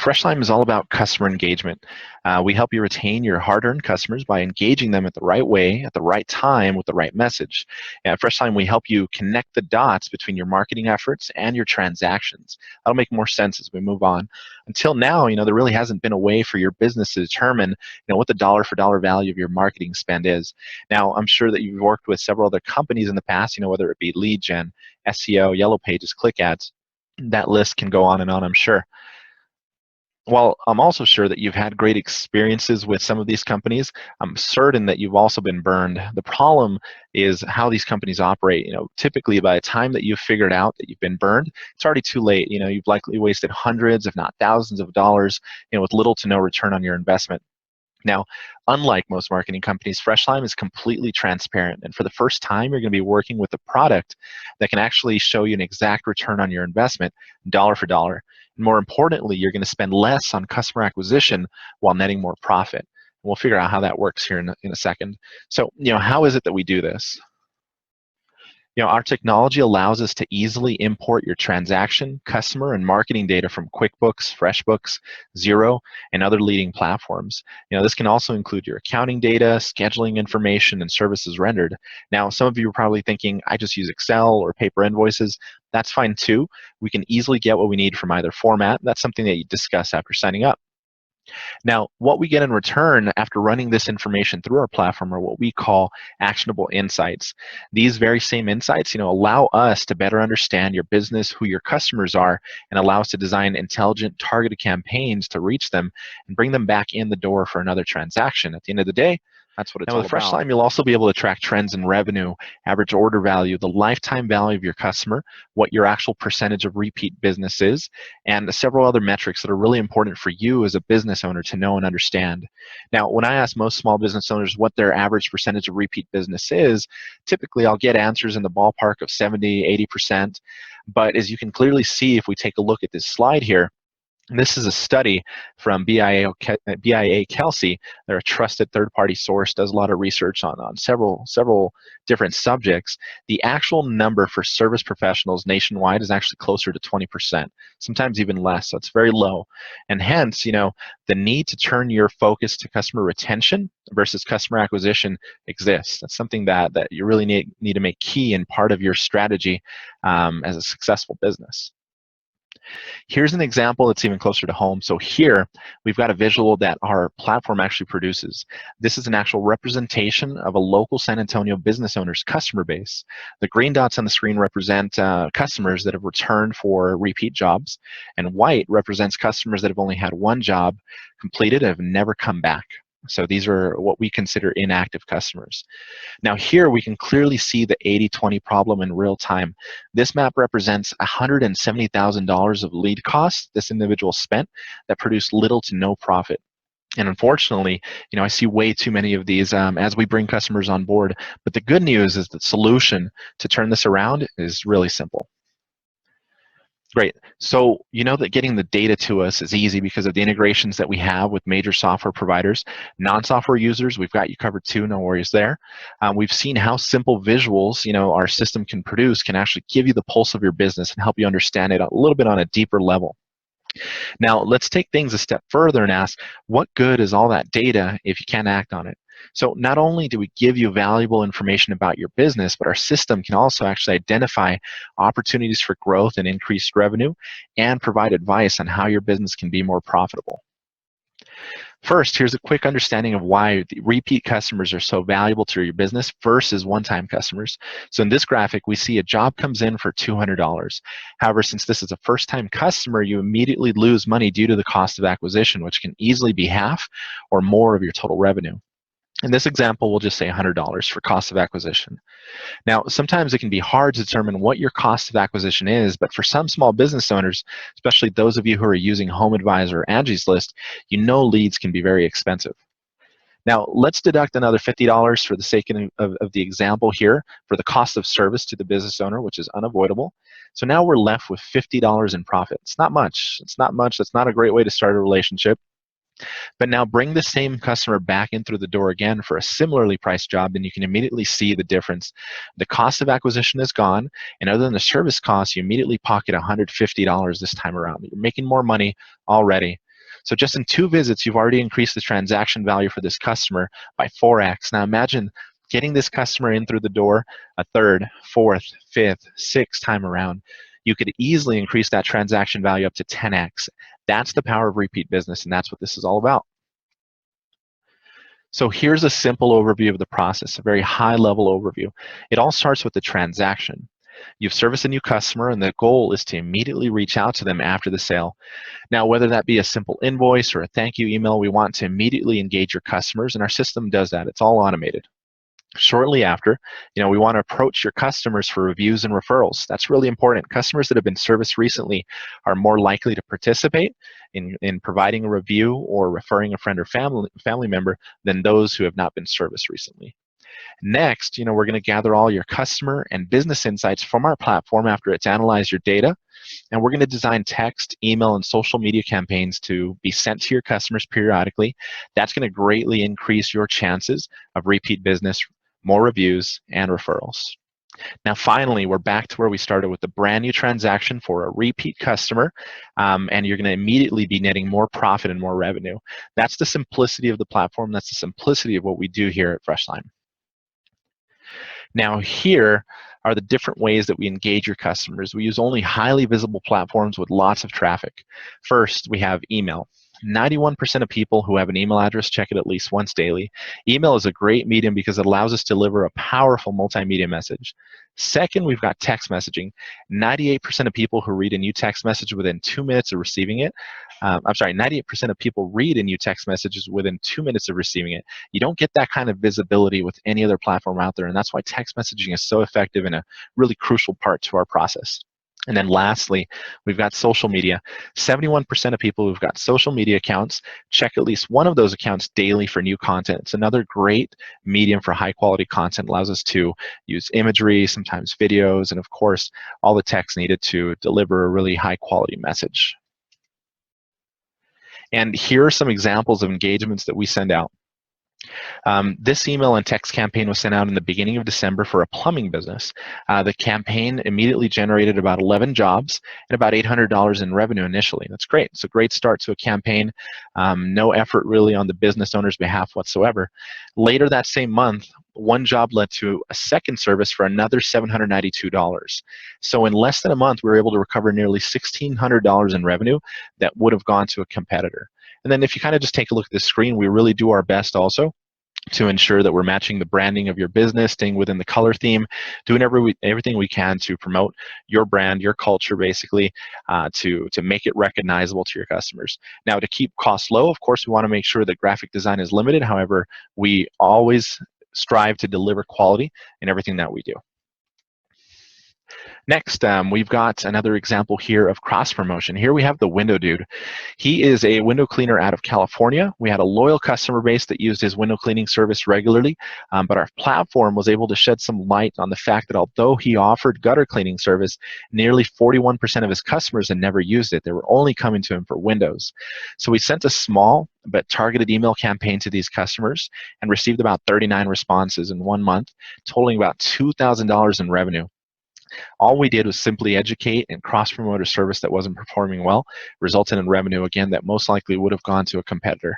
Freshline is all about customer engagement. We help you retain your hard-earned customers by engaging them at the right way, at the right time, with the right message. At Freshline, we help you connect the dots between your marketing efforts and your transactions. That'll make more sense as we move on. Until now, there really hasn't been a way for your business to determine, what the dollar-for-dollar value of your marketing spend is. Now, I'm sure that you've worked with several other companies in the past, whether it be lead gen, SEO, Yellow Pages, click ads. That list can go on and on, I'm sure. While I'm also sure that you've had great experiences with some of these companies, I'm certain that you've also been burned. The problem is how these companies operate. Typically by the time that you've figured out that you've been burned, it's already too late. You've likely wasted hundreds, if not thousands of dollars, with little to no return on your investment. Now, unlike most marketing companies, Freshline is completely transparent. And for the first time, you're going to be working with a product that can actually show you an exact return on your investment, dollar for dollar. And more importantly, you're going to spend less on customer acquisition while netting more profit. And we'll figure out how that works here in a second. So, how is it that we do this? Our technology allows us to easily import your transaction, customer, and marketing data from QuickBooks, FreshBooks, Xero, and other leading platforms. This can also include your accounting data, scheduling information, and services rendered. Now, some of you are probably thinking, I just use Excel or paper invoices. That's fine too. We can easily get what we need from either format. That's something that you discuss after signing up. Now, what we get in return after running this information through our platform are what we call actionable insights. These very same insights, allow us to better understand your business, who your customers are, and allow us to design intelligent, targeted campaigns to reach them and bring them back in the door for another transaction. At the end of the day, that's what it's all about. With Freshline, you'll also be able to track trends in revenue, average order value, the lifetime value of your customer, what your actual percentage of repeat business is, and several other metrics that are really important for you as a business owner to know and understand. Now, when I ask most small business owners what their average percentage of repeat business is, typically I'll get answers in the ballpark of 70, 80%. But as you can clearly see, if we take a look at this slide here, this is a study from BIA Kelsey. They're a trusted third-party source, does a lot of research on several different subjects. The actual number for service professionals nationwide is actually closer to 20%, sometimes even less, so it's very low. And hence, the need to turn your focus to customer retention versus customer acquisition exists. That's something that you really need to make key and part of your strategy as a successful business. Here's an example that's even closer to home. So here, we've got a visual that our platform actually produces. This is an actual representation of a local San Antonio business owner's customer base. The green dots on the screen represent customers that have returned for repeat jobs, and white represents customers that have only had one job completed and have never come back. So these are what we consider inactive customers. Now here we can clearly see the 80-20 problem in real time. This map represents $170,000 of lead costs this individual spent that produced little to no profit. And unfortunately, I see way too many of these as we bring customers on board. But the good news is the solution to turn this around is really simple. Great. So you know that getting the data to us is easy because of the integrations that we have with major software providers. Non-software users, we've got you covered too, no worries there. We've seen how simple visuals, our system can produce can actually give you the pulse of your business and help you understand it a little bit on a deeper level. Now, let's take things a step further and ask, what good is all that data if you can't act on it? So not only do we give you valuable information about your business, but our system can also actually identify opportunities for growth and increased revenue and provide advice on how your business can be more profitable. First, here's a quick understanding of why the repeat customers are so valuable to your business versus one-time customers. So in this graphic, we see a job comes in for $200. However, since this is a first-time customer, you immediately lose money due to the cost of acquisition, which can easily be half or more of your total revenue. In this example, we'll just say $100 for cost of acquisition. Now, sometimes it can be hard to determine what your cost of acquisition is, but for some small business owners, especially those of you who are using HomeAdvisor or Angie's List, leads can be very expensive. Now, let's deduct another $50 for the sake of the example here for the cost of service to the business owner, which is unavoidable. So now we're left with $50 in profit. It's not much. It's not much. That's not a great way to start a relationship. But now bring the same customer back in through the door again for a similarly priced job, and you can immediately see the difference. The cost of acquisition is gone, and other than the service cost, you immediately pocket $150 this time around. You're making more money already. So just in 2 visits, you've already increased the transaction value for this customer by 4x. Now imagine getting this customer in through the door a third, fourth, fifth, sixth time around. You could easily increase that transaction value up to 10x. That's the power of repeat business, and that's what this is all about. So here's a simple overview of the process, a very high-level overview. It all starts with the transaction. You've serviced a new customer, and the goal is to immediately reach out to them after the sale. Now, whether that be a simple invoice or a thank you email, we want to immediately engage your customers, and our system does that. It's all automated. Shortly after, we want to approach your customers for reviews and referrals. That's really important. Customers that have been serviced recently are more likely to participate in providing a review or referring a friend or family member than those who have not been serviced recently. Next, we're going to gather all your customer and business insights from our platform after it's analyzed your data, and we're going to design text, email, and social media campaigns to be sent to your customers periodically. That's going to greatly increase your chances of repeat business, more reviews, and referrals. Now, finally, we're back to where we started with the brand new transaction for a repeat customer, and you're going to immediately be netting more profit and more revenue. That's the simplicity of the platform. That's the simplicity of what we do here at Freshline. Now, here are the different ways that we engage your customers. We use only highly visible platforms with lots of traffic. First, we have email. 91% of people who have an email address check it at least once daily. Email is a great medium because it allows us to deliver a powerful multimedia message. Second, we've got text messaging. 98% of people who read a new text message within 2 minutes of receiving it. 98% of people read a new text messages within 2 minutes of receiving it. You don't get that kind of visibility with any other platform out there, and that's why text messaging is so effective and a really crucial part to our process. And then lastly, we've got social media. 71% of people who've got social media accounts check at least one of those accounts daily for new content. It's another great medium for high quality content. It allows us to use imagery, sometimes videos, and of course, all the text needed to deliver a really high quality message. And here are some examples of engagements that we send out. This email and text campaign was sent out in the beginning of December for a plumbing business. The campaign immediately generated about 11 jobs and about $800 in revenue initially. That's great. It's a great start to a campaign. No effort really on the business owner's behalf whatsoever. Later that same month, one job led to a second service for another $792. So in less than a month, we were able to recover nearly $1,600 in revenue that would have gone to a competitor. And then if you kind of just take a look at the screen, we really do our best also to ensure that we're matching the branding of your business, staying within the color theme, doing everything we can to promote your brand, your culture, basically, to make it recognizable to your customers. Now, to keep costs low, of course, we want to make sure that graphic design is limited. However, we always strive to deliver quality in everything that we do. Next, we've got another example here of cross-promotion. Here we have the Window Dude. He is a window cleaner out of California. We had a loyal customer base that used his window cleaning service regularly, but our platform was able to shed some light on the fact that although he offered gutter cleaning service, nearly 41% of his customers had never used it. They were only coming to him for windows. So we sent a small but targeted email campaign to these customers and received about 39 responses in 1 month, totaling about $2,000 in revenue. All we did was simply educate and cross-promote a service that wasn't performing well, resulting in revenue, again, that most likely would have gone to a competitor.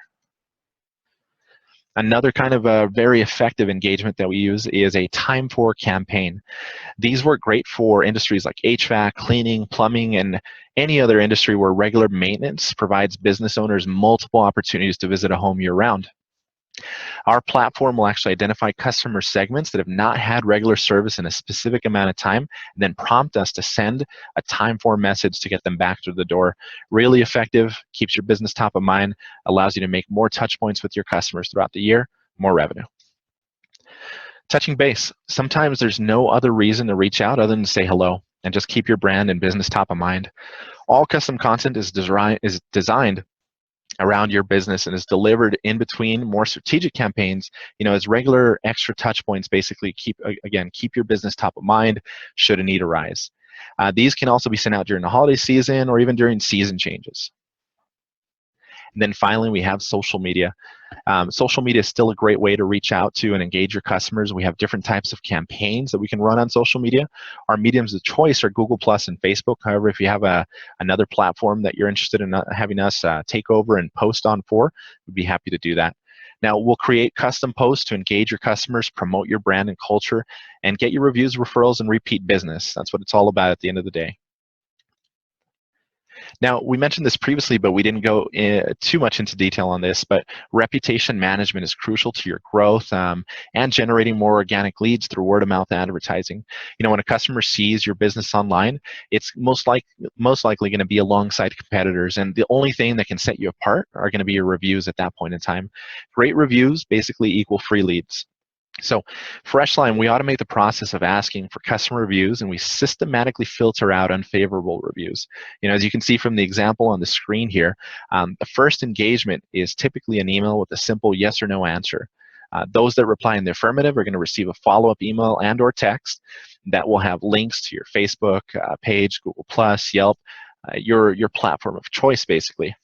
Another kind of a very effective engagement that we use is a time for campaign. These work great for industries like HVAC, cleaning, plumbing, and any other industry where regular maintenance provides business owners multiple opportunities to visit a home year-round. Our platform will actually identify customer segments that have not had regular service in a specific amount of time, and then prompt us to send a time for message to get them back through the door. Really effective, keeps your business top of mind, allows you to make more touch points with your customers throughout the year, more revenue. Touching base. Sometimes there's no other reason to reach out other than to say hello and just keep your brand and business top of mind. All custom content is designed around your business and is delivered in between more strategic campaigns, as regular extra touch points, basically keep your business top of mind should a need arise. These can also be sent out during the holiday season or even during season changes. And then finally, we have social media. Social media is still a great way to reach out to and engage your customers. We have different types of campaigns that we can run on social media. Our mediums of choice are Google Plus and Facebook. However, if you have another platform that you're interested in having us take over and post on for, we'd be happy to do that. Now, we'll create custom posts to engage your customers, promote your brand and culture, and get your reviews, referrals, and repeat business. That's what it's all about at the end of the day. Now, we mentioned this previously, but we didn't go too much into detail on this, but reputation management is crucial to your growth and generating more organic leads through word-of-mouth advertising. You know, when a customer sees your business online, it's most likely going to be alongside competitors, and the only thing that can set you apart are going to be your reviews at that point in time. Great reviews basically equal free leads. So Freshline, we automate the process of asking for customer reviews, and we systematically filter out unfavorable reviews. You know, as you can see from the example on the screen here, the first engagement is typically an email with a simple yes or no answer. Those that reply in the affirmative are going to receive a follow-up email and or text that will have links to your Facebook page, Google+, Yelp, your platform of choice, basically.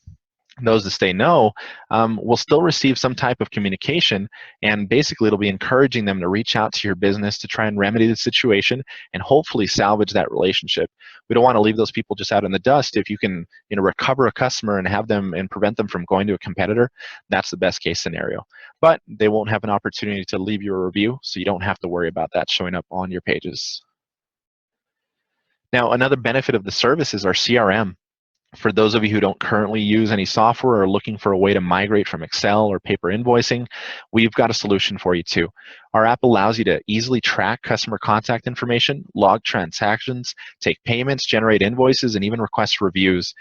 Those that say no will still receive some type of communication, and basically it'll be encouraging them to reach out to your business to try and remedy the situation and hopefully salvage that relationship. We don't want to leave those people just out in the dust. If you can, you know, recover a customer and have them and prevent them from going to a competitor, that's the best case scenario. But they won't have an opportunity to leave you a review, so you don't have to worry about that showing up on your pages. Now, another benefit of the service is our CRM. For those of you who don't currently use any software or are looking for a way to migrate from Excel or paper invoicing, we've got a solution for you too. Our app allows you to easily track customer contact information, log transactions, take payments, generate invoices, and even request reviews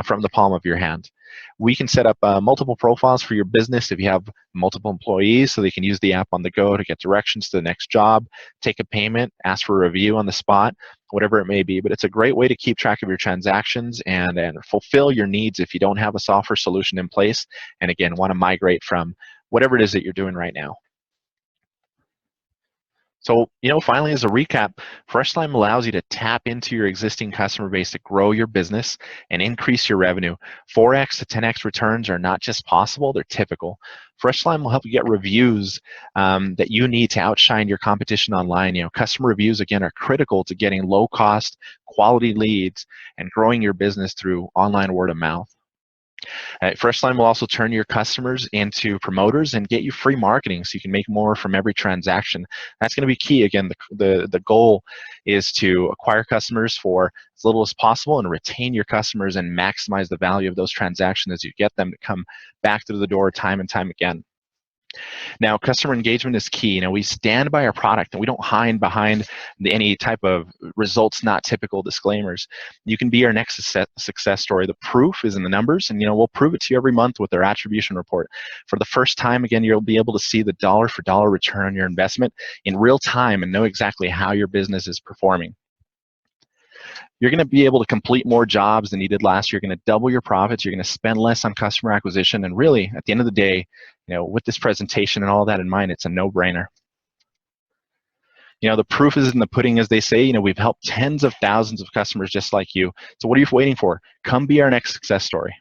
from the palm of your hand. We can set up multiple profiles for your business if you have multiple employees, so they can use the app on the go to get directions to the next job, take a payment, ask for a review on the spot, whatever it may be. But it's a great way to keep track of your transactions and fulfill your needs if you don't have a software solution in place, and again, want to migrate from whatever it is that you're doing right now. So, you know, finally, as a recap, Freshline allows you to tap into your existing customer base to grow your business and increase your revenue. 4x to 10x returns are not just possible, they're typical. Freshline will help you get reviews that you need to outshine your competition online. You know, customer reviews, again, are critical to getting low-cost, quality leads and growing your business through online word of mouth. Freshline will also turn your customers into promoters and get you free marketing so you can make more from every transaction. That's going to be key. Again, the goal is to acquire customers for as little as possible and retain your customers and maximize the value of those transactions as you get them to come back through the door time and time again. Now, customer engagement is key. You know, we stand by our product and we don't hide behind any type of results not typical disclaimers. You can be our next success story. The proof is in the numbers, and you know, we'll prove it to you every month with our attribution report. For the first time, again, you'll be able to see the dollar for dollar return on your investment in real time and know exactly how your business is performing. You're going to be able to complete more jobs than you did last year. You're going to double your profits. You're going to spend less on customer acquisition. And really, at the end of the day, you know, with this presentation and all that in mind, it's a no-brainer. You know, the proof is in the pudding, as they say. You know, we've helped tens of thousands of customers just like you. So what are you waiting for? Come be our next success story.